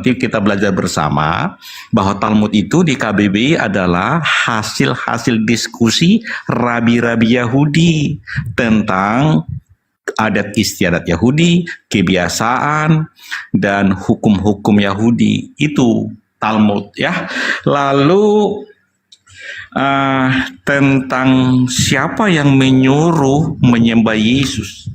nanti kita belajar bersama bahwa Talmud itu di KBBI adalah hasil-hasil diskusi rabi-rabi Yahudi tentang adat istiadat Yahudi, kebiasaan, dan hukum-hukum Yahudi. Itu Talmud ya. Lalu tentang siapa yang menyuruh menyembah Yesus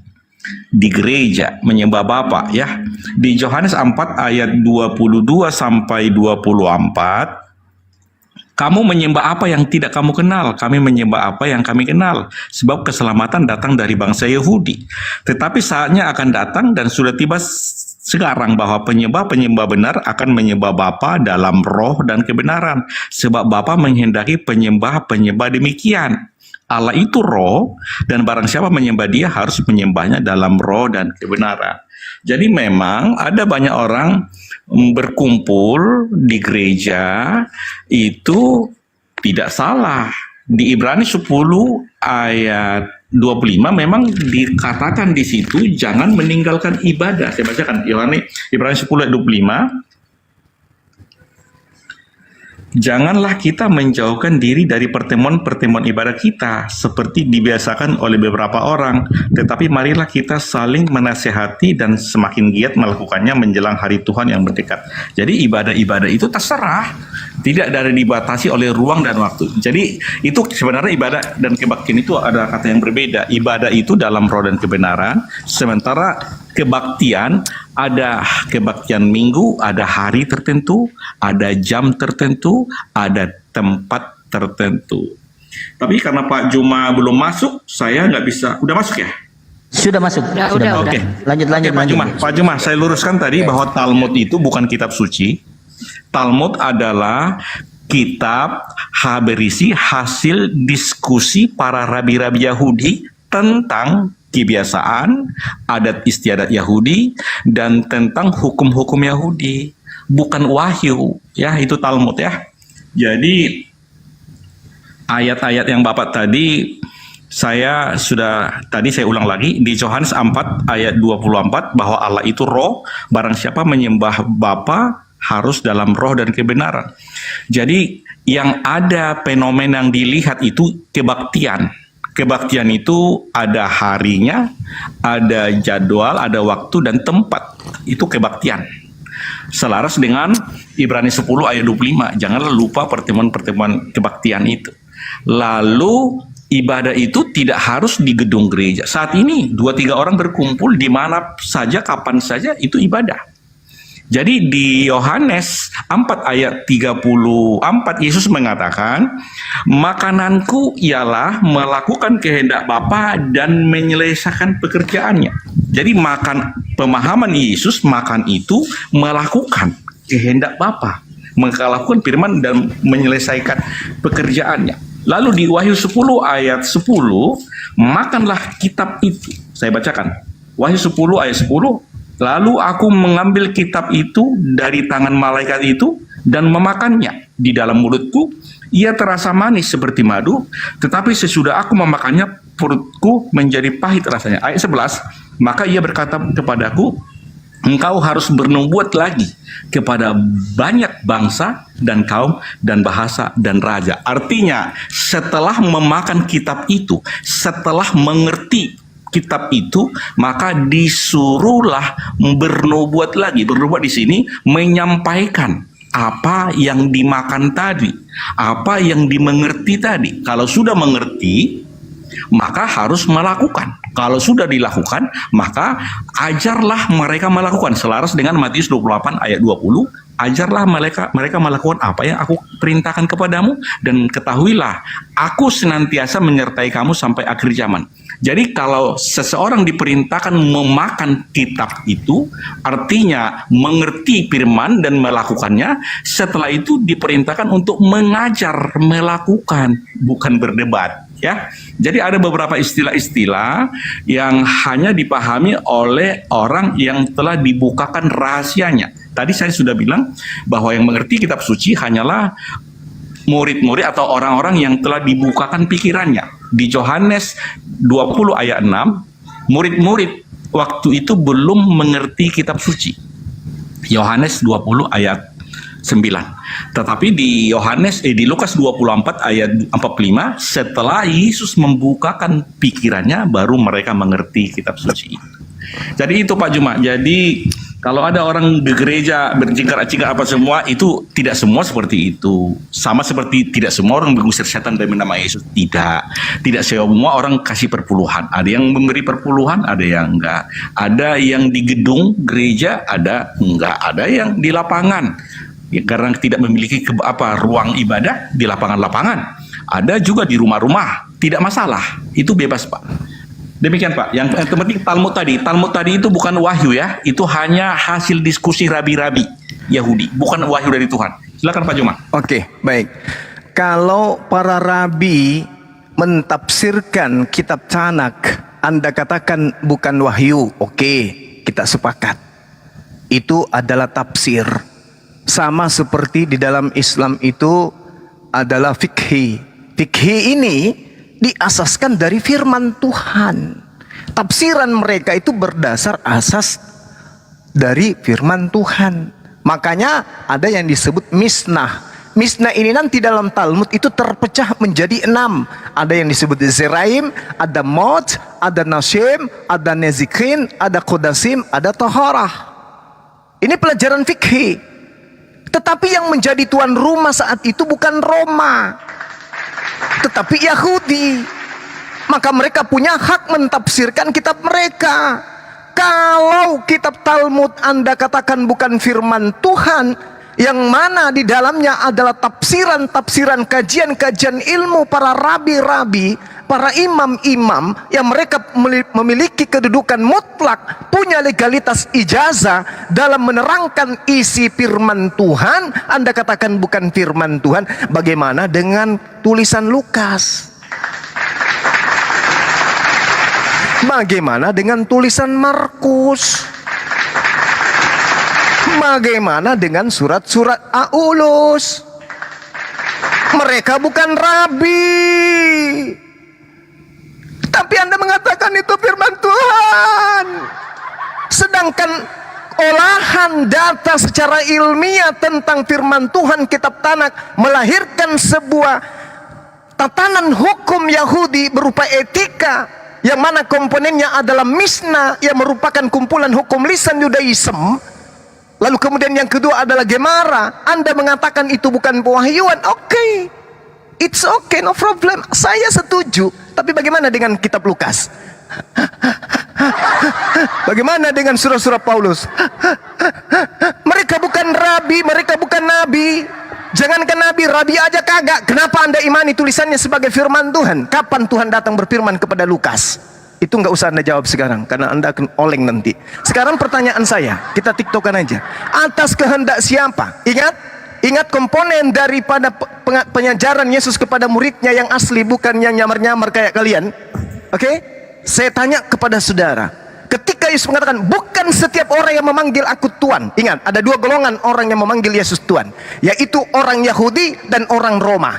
di gereja, menyembah Bapa ya. Di Yohanes 4 ayat 22 sampai 24, kamu menyembah apa yang tidak kamu kenal, kami menyembah apa yang kami kenal, sebab keselamatan datang dari bangsa Yahudi. Tetapi saatnya akan datang dan sudah tiba sekarang bahwa penyembah-penyembah benar akan menyembah Bapa dalam roh dan kebenaran, sebab Bapa menghendaki penyembah-penyembah demikian. Allah itu roh, dan barang siapa menyembah Dia harus menyembahnya dalam roh dan kebenaran. Jadi memang ada banyak orang berkumpul di gereja, itu tidak salah. Di Ibrani 10 ayat 25 memang dikatakan di situ jangan meninggalkan ibadah. Saya bacakan Ibrani 10 ayat 25. Janganlah kita menjauhkan diri dari pertemuan-pertemuan ibadah kita seperti dibiasakan oleh beberapa orang, tetapi marilah kita saling menasehati dan semakin giat melakukannya menjelang hari Tuhan yang mendekat. Jadi ibadah-ibadah itu terserah, tidak ada dibatasi oleh ruang dan waktu. Jadi itu sebenarnya ibadah dan kebaktian itu ada kata yang berbeda. Ibadah itu dalam roh dan kebenaran, sementara kebaktian ada kebaktian minggu, ada hari tertentu, ada jam tertentu, ada tempat tertentu. Tapi karena Pak Juma belum masuk, saya nggak bisa. Udah masuk ya? Sudah masuk. Sudah. Oke. Lanjut. Pak Juma, saya luruskan tadi bahwa Talmud itu bukan kitab suci. Talmud adalah kitab berisi hasil diskusi para rabi-rabi Yahudi tentang kebiasaan, adat istiadat Yahudi, dan tentang hukum-hukum Yahudi. Bukan wahyu, ya, itu Talmud ya. Jadi ayat-ayat yang Bapak tadi saya ulang lagi di Yohanes 4 ayat 24 bahwa Allah itu roh, barang siapa menyembah Bapa harus dalam roh dan kebenaran. Jadi yang ada fenomena yang dilihat itu kebaktian. Kebaktian itu ada harinya, ada jadwal, ada waktu dan tempat. Itu kebaktian. Selaras dengan Ibrani 10 ayat 25. Janganlah lupa pertemuan-pertemuan kebaktian itu. Lalu ibadah itu tidak harus di gedung gereja. Saat ini 2-3 orang berkumpul di mana saja, kapan saja, itu ibadah. Jadi di Yohanes 4 ayat 34 Yesus mengatakan, makananku ialah melakukan kehendak Bapa dan menyelesaikan pekerjaannya. Jadi pemahaman Yesus makan itu melakukan kehendak Bapa, melakukan firman dan menyelesaikan pekerjaannya. Lalu di Wahyu 10 ayat 10, makanlah kitab itu. Saya bacakan. Wahyu 10 ayat 10. Lalu aku mengambil kitab itu dari tangan malaikat itu dan memakannya. Di dalam mulutku, ia terasa manis seperti madu, tetapi sesudah aku memakannya, perutku menjadi pahit rasanya. Ayat 11, maka ia berkata kepadaku, engkau harus bernubuat lagi kepada banyak bangsa dan kaum dan bahasa dan raja. Artinya, setelah memakan kitab itu, setelah mengerti kitab itu, maka disuruhlah bernubuat lagi. Bernubuat di sini menyampaikan apa yang dimakan tadi, apa yang dimengerti tadi. Kalau sudah mengerti, maka harus melakukan. Kalau sudah dilakukan, maka ajarlah mereka melakukan. Selaras dengan Matius 28 ayat 20, ajarlah mereka melakukan apa yang aku perintahkan kepadamu, dan ketahuilah, aku senantiasa menyertai kamu sampai akhir zaman. Jadi kalau seseorang diperintahkan memakan kitab itu, artinya mengerti firman dan melakukannya. Setelah itu diperintahkan untuk mengajar, melakukan, bukan berdebat. Ya, jadi ada beberapa istilah-istilah yang hanya dipahami oleh orang yang telah dibukakan rahasianya. Tadi saya sudah bilang bahwa yang mengerti kitab suci hanyalah murid-murid atau orang-orang yang telah dibukakan pikirannya. Di Yohanes 20 ayat 6, murid-murid waktu itu belum mengerti kitab suci. Yohanes 20 ayat 9. Tetapi di Lukas 24 ayat 45, setelah Yesus membukakan pikirannya, baru mereka mengerti kitab suci. Jadi itu Pak Juma. Jadi kalau ada orang di gereja berjingkar-jingkar apa semua, itu tidak semua seperti itu. Sama seperti tidak semua orang mengusir setan demi nama Yesus. Tidak semua orang kasih perpuluhan. Ada yang memberi perpuluhan, ada yang enggak. Ada yang di gedung gereja, ada enggak. Ada yang di lapangan. Ya, karena tidak memiliki ruang ibadah di lapangan-lapangan. Ada juga di rumah-rumah. Tidak masalah. Itu bebas Pak. Demikian Pak. Yang penting Talmud tadi itu bukan wahyu ya. Itu hanya hasil diskusi rabi-rabi Yahudi, bukan wahyu dari Tuhan. Silakan Pak Juma. Oke, baik. Kalau para rabi mentafsirkan kitab Tanak, Anda katakan bukan wahyu. Oke, kita sepakat. Itu adalah tafsir. Sama seperti di dalam Islam itu adalah fikhi. Fikhi ini diasaskan dari firman Tuhan. Tafsiran mereka itu berdasar asas dari firman Tuhan. Makanya ada yang disebut misnah. Misnah ini nanti dalam Talmud itu terpecah menjadi 6. Ada yang disebut Zeraim, ada Mod, ada Nasim, ada Nezikin, ada Kodasim, ada Taharah. Ini pelajaran fikih. Tetapi yang menjadi tuan rumah saat itu bukan Roma, tetapi Yahudi. Maka mereka punya hak mentafsirkan kitab mereka. Kalau kitab Talmud Anda katakan bukan firman Tuhan, yang mana di dalamnya adalah tafsiran-tafsiran, kajian-kajian ilmu para rabi-rabi, para imam-imam yang mereka memiliki kedudukan mutlak, punya legalitas ijazah dalam menerangkan isi firman Tuhan, Anda katakan bukan firman Tuhan. Bagaimana dengan tulisan Lukas? Bagaimana dengan tulisan Markus? Bagaimana dengan surat-surat Aulus? Mereka bukan rabi, tapi Anda mengatakan itu firman Tuhan. Sedangkan olahan data secara ilmiah tentang firman Tuhan kitab Tanak melahirkan sebuah tatanan hukum Yahudi berupa etika, yang mana komponennya adalah misna yang merupakan kumpulan hukum lisan Yudaism. Lalu kemudian yang kedua adalah Gemara. Anda mengatakan itu bukan pewahyuan. Oke, it's okay, no problem. Saya setuju. Tapi bagaimana dengan kitab Lukas? Bagaimana dengan surah-surah Paulus? Mereka bukan rabi, mereka bukan nabi. Jangankan nabi, rabi aja kagak. Kenapa Anda imani tulisannya sebagai firman Tuhan? Kapan Tuhan datang berfirman kepada Lukas? Itu nggak usah Anda jawab sekarang, karena Anda akan oleng nanti. Sekarang pertanyaan saya, kita tiktokan aja. Atas kehendak siapa? Ingat komponen daripada pengajaran Yesus kepada muridnya yang asli, bukan yang nyamar-nyamar kayak kalian. Oke? Saya tanya kepada saudara, ketika Yesus mengatakan bukan setiap orang yang memanggil aku Tuhan. Ingat, ada 2 golongan orang yang memanggil Yesus Tuhan, yaitu orang Yahudi dan orang Roma.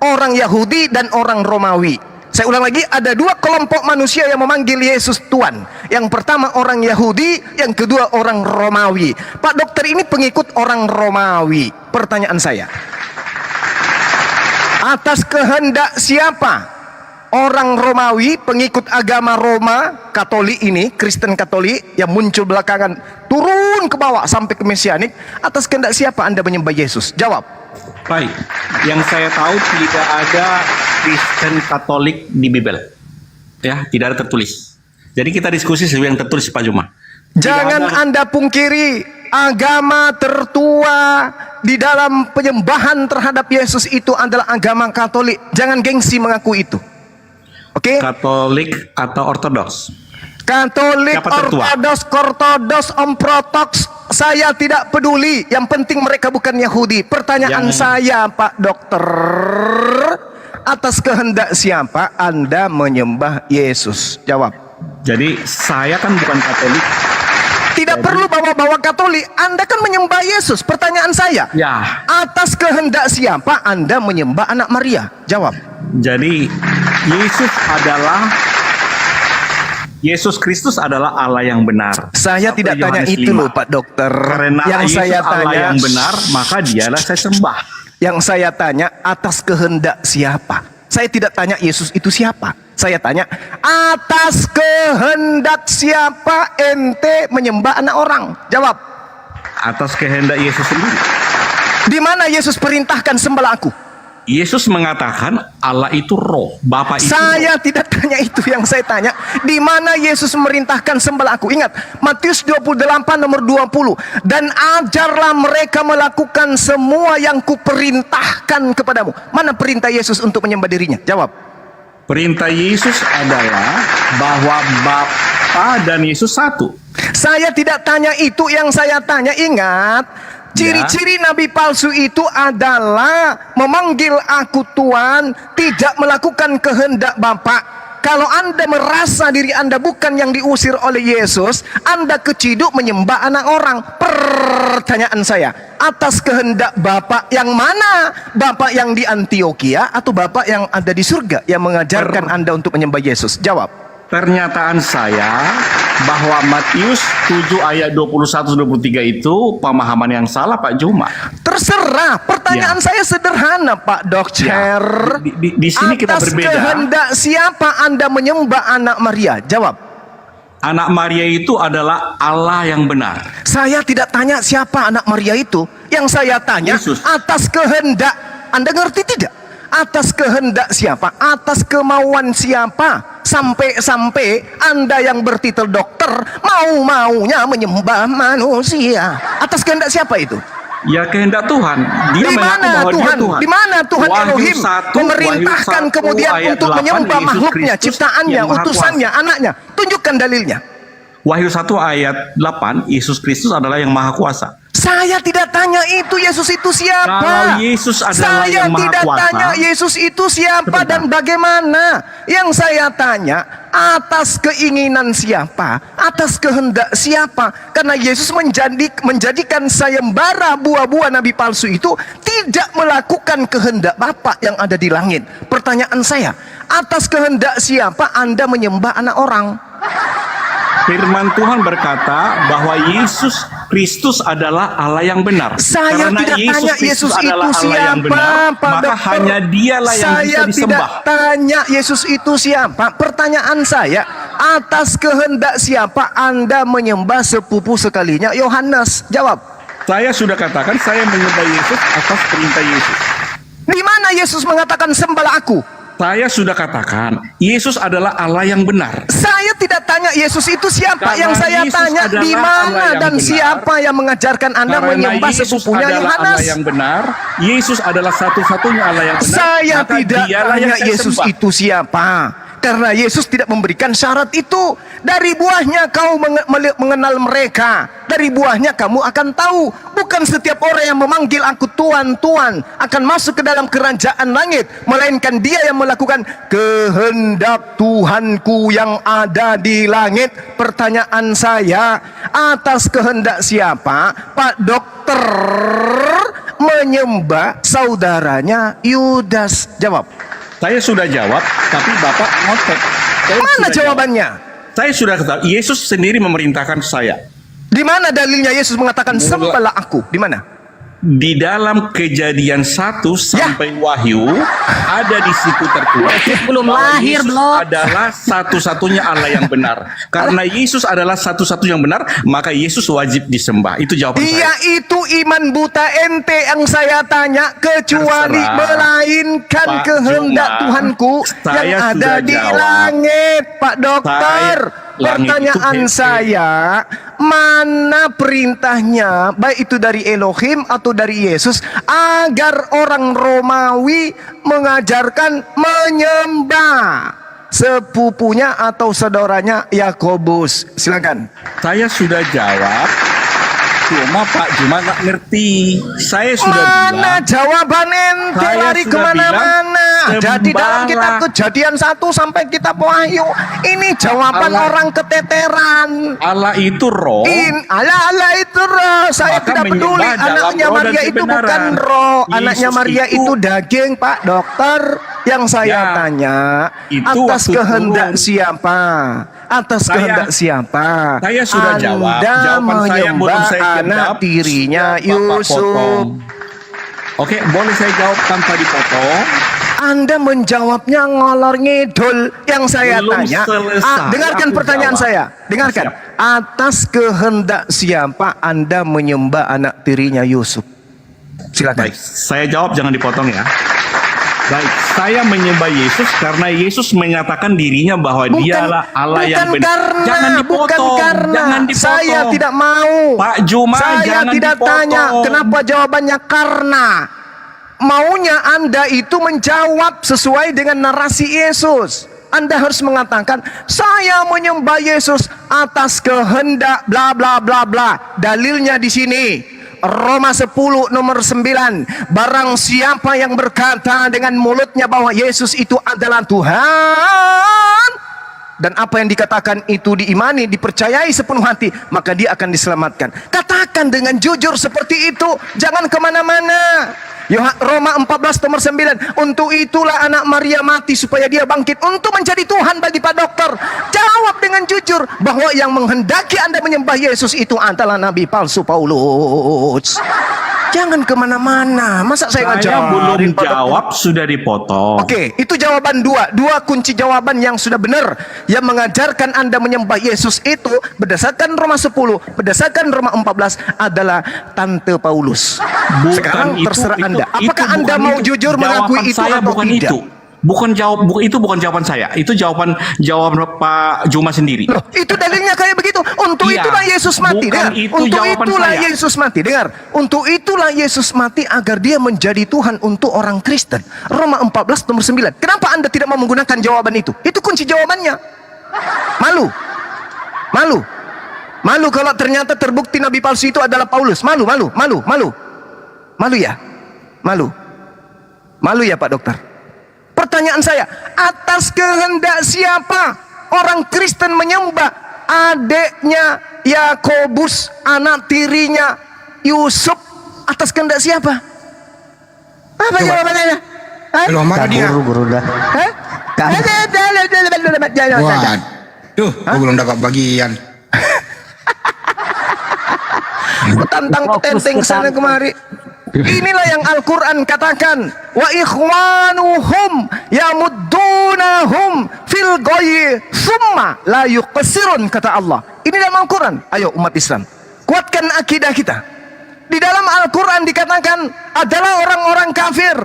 Orang Yahudi dan orang Romawi. Saya ulang lagi, ada 2 kelompok manusia yang memanggil Yesus Tuhan. Yang pertama orang Yahudi, yang kedua orang Romawi. Pak dokter ini pengikut orang Romawi. Pertanyaan saya, atas kehendak siapa orang Romawi, pengikut agama Roma, Katolik ini, Kristen Katolik yang muncul belakangan, turun ke bawah sampai ke Mesianik, atas kehendak siapa Anda menyembah Yesus? Jawab. Baik, yang saya tahu tidak ada Kristen Katolik di Bible, ya, tidak ada tertulis. Jadi kita diskusi sesuai yang tertulis Pak Juma. Jangan Anda pungkiri, agama tertua di dalam penyembahan terhadap Yesus itu adalah agama Katolik. Jangan gengsi mengaku itu. Oke? Katolik atau Ortodoks? Katolik, Ortodoks, Omprotoks, saya tidak peduli. Yang penting mereka bukan Yahudi. Pertanyaan saya, Pak Dokter, atas kehendak siapa Anda menyembah Yesus? Jawab. Jadi saya kan bukan Katolik. Tidak perlu bawa-bawa Katolik. Anda kan menyembah Yesus. Pertanyaan saya, ya, atas kehendak siapa Anda menyembah anak Maria? Jawab. Jadi Yesus adalah Yesus Kristus adalah Allah yang benar. Saya 1 tidak tanya Yohanes itu 5. loh Pak Dokter. Karena Yang Yesus saya Allah tanya, yang benar, maka dialah saya sembah. yang saya tanya atas kehendak siapa? Saya tidak tanya Yesus itu siapa. Saya tanya atas kehendak siapa ente menyembah anak orang? Jawab. Atas kehendak Yesus sendiri. Di mana Yesus perintahkan sembahlah aku? Yesus mengatakan Allah itu roh, Bapa itu Saya roh. tidak tanya itu yang saya tanya. Di mana Yesus merintahkan sembahlah aku? Ingat, Matius 28 nomor 20. Dan ajarlah mereka melakukan semua yang kuperintahkan kepadamu. Mana perintah Yesus untuk menyembah dirinya? Jawab. Perintah Yesus adalah bahwa Bapa dan Yesus satu. Saya tidak tanya itu yang saya tanya. Ingat, ciri-ciri nabi palsu itu adalah memanggil aku Tuhan, tidak melakukan kehendak Bapa. Kalau Anda merasa diri Anda bukan yang diusir oleh Yesus, Anda keciduk menyembah anak orang. Pertanyaan saya, atas kehendak Bapa yang mana? Bapa yang di Antioquia atau Bapa yang ada di surga yang mengajarkan Anda untuk menyembah Yesus? Jawab. Pernyataan saya bahwa Matius 7 ayat 21-23 itu pemahaman yang salah Pak Juma. Terserah, pertanyaan saya sederhana Pak Dokter. Di sini kita Atas berbeda. kehendak siapa Anda menyembah anak Maria? Jawab. Anak Maria itu adalah Allah yang benar. Saya tidak tanya siapa anak Maria itu. Yang saya tanya Yesus. atas kehendak. Anda ngerti tidak? Atas kehendak siapa? Atas kemauan siapa? Sampai-sampai Anda yang bertitel dokter mau-maunya menyembah manusia. Atas kehendak siapa itu? Ya kehendak Tuhan. Dia Di mengaku mana bahwa dia Tuhan? Tuhan. Di mana Tuhan Wahyu Elohim 1, memerintahkan Wahyu 1 kemudian ayat untuk 8, menyembah Yesus makhluknya, Kristus ciptaannya, yang Maha utusannya, anaknya? Tunjukkan dalilnya. Wahyu 1 ayat 8, Yesus Kristus adalah yang maha kuasa. Saya tidak tanya itu Yesus itu siapa. Kalau Yesus adalah Saya yang maha tidak kuasa, tanya Yesus itu siapa sebentar. dan bagaimana. Yang saya tanya atas keinginan siapa, atas kehendak siapa. Karena Yesus menjadikan sayembara buah-buah nabi palsu itu tidak melakukan kehendak Bapa yang ada di langit. Pertanyaan saya, atas kehendak siapa Anda menyembah anak orang? Firman Tuhan berkata bahwa Yesus Kristus adalah Allah yang benar. Saya Karena tidak tanya Yesus itu adalah Allah yang siapa, benar, Pak maka Dokter. hanya dialah yang Saya bisa disembah. tidak tanya Yesus itu siapa. Pertanyaan saya, atas kehendak siapa Anda menyembah sepupu sekalinya Yohanes? Jawab. Saya sudah katakan saya menyembah Yesus atas perintah Yesus. Di mana Yesus mengatakan sembahlah aku? Saya sudah katakan Yesus adalah Allah yang benar. Saya tidak tanya Yesus itu siapa. Karena Yang saya Yesus tanya adalah di Allah mana yang dan benar. siapa yang mengajarkan Anda Karena menyembah Yesus sepupunya adalah Yohanes? Allah yang benar, Yesus adalah satu-satunya Allah yang benar. Saya maka tidak dialah yang tanya saya Yesus sembah. itu siapa. Karena Yesus tidak memberikan syarat itu. Dari buahnya kau mengenal mereka. Dari buahnya kamu akan tahu. Bukan setiap orang yang memanggil aku Tuhan, Tuhan akan masuk ke dalam kerajaan langit. Melainkan dia yang melakukan kehendak Tuhanku yang ada di langit. Pertanyaan saya, atas kehendak siapa Pak Dokter menyembah saudaranya Yudas? Jawab. Saya sudah jawab, tapi Bapak ngotot. Saya Mana sudah jawabannya? jawab. Saya sudah ketahui, Yesus sendiri memerintahkan saya. Di mana dalilnya Yesus mengatakan sembahlah aku? Di mana? Di dalam Kejadian 1 sampai Wahyu ada di situ tertulis Yesus belum bahwa lahir, Yesus belum. adalah satu-satunya Allah yang benar. Karena Yesus adalah satu-satunya yang benar, maka Yesus wajib disembah. Itu jawaban Dia saya. itu iman buta ente yang saya tanya, kecuali Terserah. melainkan Pak kehendak Juma, Tuhanku saya yang ada sudah di jawab. langit, Pak Dokter. Langit Pertanyaan itu saya, mana perintahnya, baik itu dari Elohim atau dari Yesus, agar orang Romawi mengajarkan menyembah sepupunya atau saudaranya Yakobus? Silakan. Saya sudah jawab. Cuma Pak Juma nggak ngerti. Saya sudah Mana bilang. jawaban ente Saya lari sudah kemana-mana? bilang, Jadi dalam sembahlah. kitab Kejadian 1 sampai kitab Wahyu, ini jawaban Allah. orang keteteran. Allah itu roh. Allah itu roh. Saya Maka tidak peduli menyembah dalam anaknya roh dan Maria itu kebenaran. bukan roh. Anaknya Yesus Maria itu- itu daging, Pak Dokter. Yang saya Ya, tanya, itu atas waktu kehendak turun. siapa? Atas Saya- kehendak siapa? saya sudah jawab. Anda Jawaban saya belum menyembah saya anak jawab. tirinya Sudah Bapak Yusuf. potong. Oke, boleh saya jawab tanpa dipotong? Anda menjawabnya ngolor ngidul. Yang saya Belum tanya, selesai, dengarkan aku pertanyaan jawab. saya. Dengarkan. Siap. Atas kehendak siapa Anda menyembah anak tirinya Yusuf? Silakan. Baik, saya jawab, jangan dipotong ya. Baik, saya menyembah Yesus karena Yesus menyatakan dirinya bahwa dialah Allah yang bukan benar. karena, Jangan dipotong, bukan karena. jangan dipotong. Saya tidak mau. Pak Juma, saya jangan tidak dipotong. tanya kenapa jawabannya karena. Maunya Anda itu menjawab sesuai dengan narasi Yesus. Anda harus mengatakan, saya menyembah Yesus atas kehendak bla bla bla bla. Dalilnya di sini. Roma 10 nomor 9. Barang siapa yang berkata dengan mulutnya bahwa Yesus itu adalah Tuhan, dan apa yang dikatakan itu diimani, dipercayai sepenuh hati, maka dia akan diselamatkan. Katakan dengan jujur seperti itu. Jangan kemana-mana. Roma 14 nomor 9. Untuk itulah anak Maria mati supaya dia bangkit untuk menjadi Tuhan bagi Pak Dokter. Jawab dengan jujur bahwa yang menghendaki Anda menyembah Yesus itu adalah Nabi palsu Paulus. Jangan kemana-mana. Masa saya Saya ngajarin, belum Pak Dokter? jawab, sudah dipotong. Oke, itu jawaban dua kunci jawaban yang sudah benar. Yang mengajarkan Anda menyembah Yesus itu berdasarkan Roma 10, berdasarkan Roma 14 adalah Tante Paulus. Bukan Sekarang itu, terserah itu- Anda. Apakah itu Anda bukan mau itu. jujur Jawaban mengakui itu saya atau bukan tidak? Itu. Itu bukan jawaban saya. Itu jawaban Pak Juma sendiri. Loh, itu dalilnya kayak begitu. Untuk Iya, itulah Yesus mati. bukan Dengar. itu Untuk jawaban itulah saya. Yesus mati. Dengar. Untuk itulah Yesus mati agar dia menjadi Tuhan untuk orang Kristen. Roma 14 nomor 9. Kenapa Anda tidak mau menggunakan jawaban itu? Itu kunci jawabannya. Malu. Malu. Malu kalau ternyata terbukti nabi palsu itu adalah Paulus. Malu. Malu ya? Malu. Malu ya Pak Dokter? Pertanyaan saya, atas kehendak siapa orang Kristen menyembah adiknya Yakobus, anak tirinya Yusuf? Atas kehendak siapa? Apa Coba. jawabannya? Hah? Belum marah dia. Kabur guru dah. Hah? Kabur. Waduh, gua belum dapat bagian. Tantang Fokus petenteng ke sana sana. kemari. Inilah yang Al-Quran katakan, wa ikhwanuhum yamuddunahum fil ghayyi summa la yuqsirun, kata Allah. Ini dalam Al-Quran. Ayo umat Islam, kuatkan akidah kita. Di dalam Al-Quran dikatakan adalah orang-orang kafir,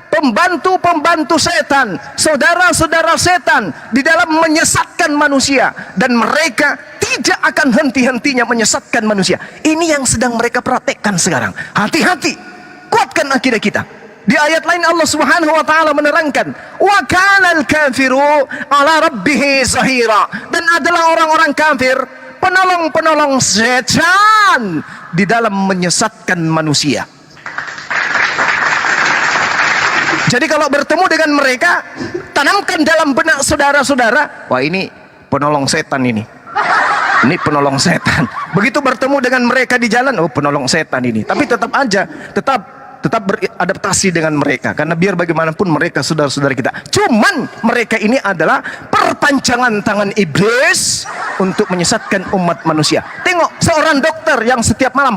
pembantu-pembantu setan, saudara-saudara setan di dalam menyesatkan manusia, dan mereka tidak akan henti-hentinya menyesatkan manusia. Ini yang sedang mereka praktekkan sekarang. Hati-hati, kuatkan akidah kita. Di ayat lain Allah Subhanahu wa taala menerangkan, wa kanal kafiru ala rabbih zahira, dan adalah orang-orang kafir penolong-penolong setan di dalam menyesatkan manusia. Jadi kalau bertemu dengan mereka, tanamkan dalam benak saudara-saudara, wah ini penolong setan ini. Ini penolong setan. Begitu bertemu dengan mereka di jalan, oh penolong setan ini. Tapi tetap aja, tetap beradaptasi dengan mereka, karena biar bagaimanapun mereka saudara-saudara kita. Cuman mereka ini adalah perpanjangan tangan iblis untuk menyesatkan umat manusia. Tengok seorang dokter yang setiap malam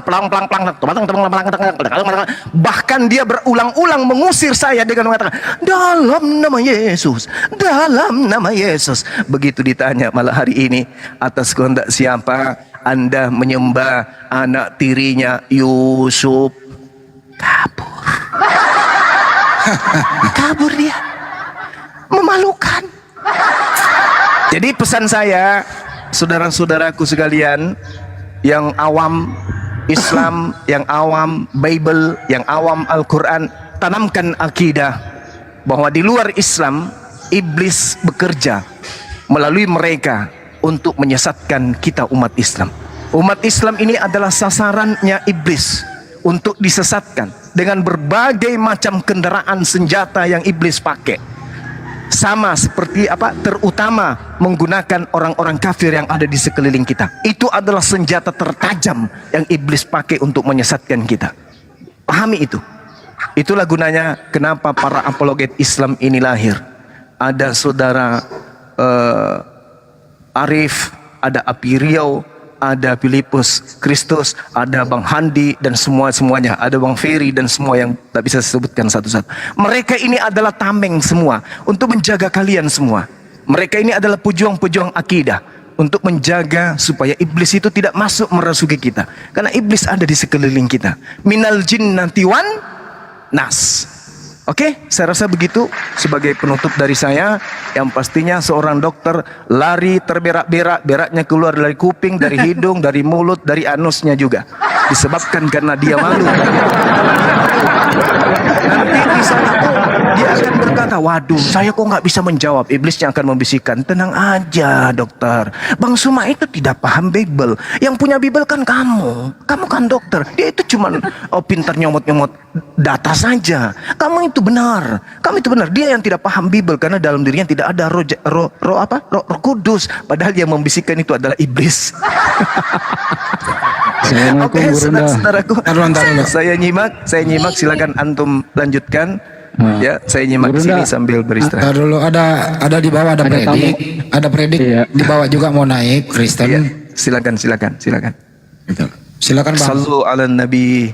bahkan dia berulang-ulang mengusir saya dengan mengatakan, dalam nama Yesus, dalam nama Yesus. Begitu ditanya malah hari ini, atas kehendak siapa Anda menyembah anak tirinya Yusuf? Kabur. Kabur dia. Memalukan. Jadi pesan saya, saudara-saudaraku sekalian, yang awam Islam, yang awam Bible, yang awam Al-Quran, tanamkan akidah bahwa di luar Islam, iblis bekerja melalui mereka untuk menyesatkan kita umat Islam. Umat Islam ini adalah sasarannya iblis untuk disesatkan dengan berbagai macam kendaraan senjata yang iblis pakai. Sama seperti apa? Terutama menggunakan orang-orang kafir yang ada di sekeliling kita. Itu adalah senjata tertajam yang iblis pakai untuk menyesatkan kita. Pahami itu. Itulah gunanya kenapa para apologet Islam ini lahir. Ada saudara Arif, ada Api Riau, ada Filipus Kristus, ada Bang Handi dan semuanya, ada Bang Ferry dan semua yang tak bisa disebutkan satu-satu. Mereka ini adalah tameng semua untuk menjaga kalian semua. Mereka ini adalah pejuang-pejuang akidah untuk menjaga supaya iblis itu tidak masuk merasuki kita. Karena iblis ada di sekeliling kita. Minal jinnati wan nas. Oke, saya rasa begitu sebagai penutup dari saya. Yang pastinya seorang dokter lari terberak-berak, beraknya keluar dari kuping, dari hidung, dari mulut, dari anusnya juga. Disebabkan karena dia malu. Nanti di sana tuh dia akan berkata, waduh, saya kok nggak bisa menjawab. Iblisnya akan membisikkan, tenang aja dokter. Bang Suma itu tidak paham Bible. Yang punya Bible kan kamu. Kamu kan dokter. Dia itu cuman pintar nyomot-nyomot data saja. Kamu itu benar. Kamu itu benar. Dia yang tidak paham Bible karena dalam dirinya tidak ada roh kudus. Padahal yang membisikkan itu adalah iblis. Oke, saudara-saudaraku, saya nyimak, silakan antum lanjutkan. Ya, saya nyimak sini sambil beristirahat. Ntar dulu ada di bawah ada predik, Iya. di bawah juga mau naik Kristen. Ya, silakan. Silakan Bang. Sallu ala Nabi.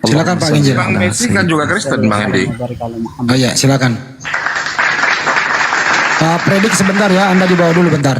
Silakan Pak Injil. Bang Messi kan juga Kristen, Bang Andi. Oh iya, silakan. Predik sebentar ya, Anda di bawah dulu bentar.